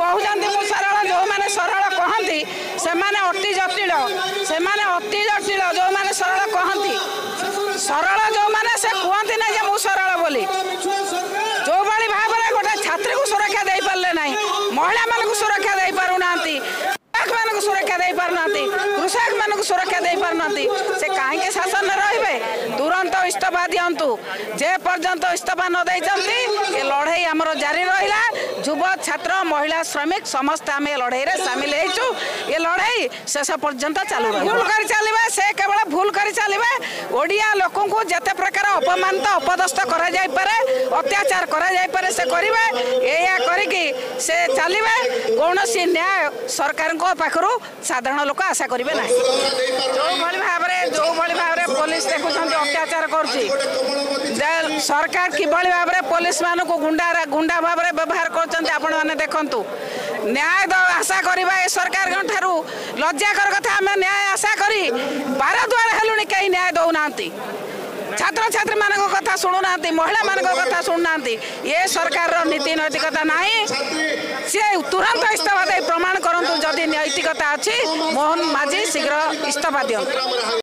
कहते मु सरल जो मैंने सरल कहती से अति जटिल से अति जटिल जो मैंने सरल कहती सरल जो मैंने से कहती ना जे मु सरल बोली जो भाई भाव में गोटे छात्री को सुरक्षा दे पारे ना महिला मान सुरक्षा दे पार ना मान सुरक्षा दे पार ना कृषक मान सुरक्षा दे पार ना से कहीं शासन रे तुरंत इस्तीफा दिंतु जे पर्यंत इस्तीफा न देते ये लड़ाई आमर जारी रहा युव छात्र महिला श्रमिक समस्त आम लड़ाई रे सामिल होइछु ये लड़ाई शेष पर्यंत चालू भूल कर चलिए से केवल भूल कर चलिए ओडिया लोक को जिते प्रकार अपमानित अपदस्थ करा जाय पारे अत्याचार करा जाय पारे से करेंगे या करिकी से चलिए कौन सी न्याय सरकार पाखु साधारण लोक आशा करेंगे ना जो भाव में पुलिस देखुं अत्याचार कर सरकार किभली भाव में पुलिस मान को गुंडा भाव में व्यवहार कर देखु न्याय आशा करवा ए सरकार ठारू लज्जाकर कथा आम न्याय आशा करी बार द्वार हेलुणी कहीं न्याय दौना छात्र छात्री मान कथा शुणुना महिला मान कथा शुणुना ये सरकार नीति नैतिकता ना सी तुरंत इस्तीफा दे प्रमाण करंतु जदि नैतिकता अच्छी मोहन माझी शीघ्र इस्तीफा दियंतु।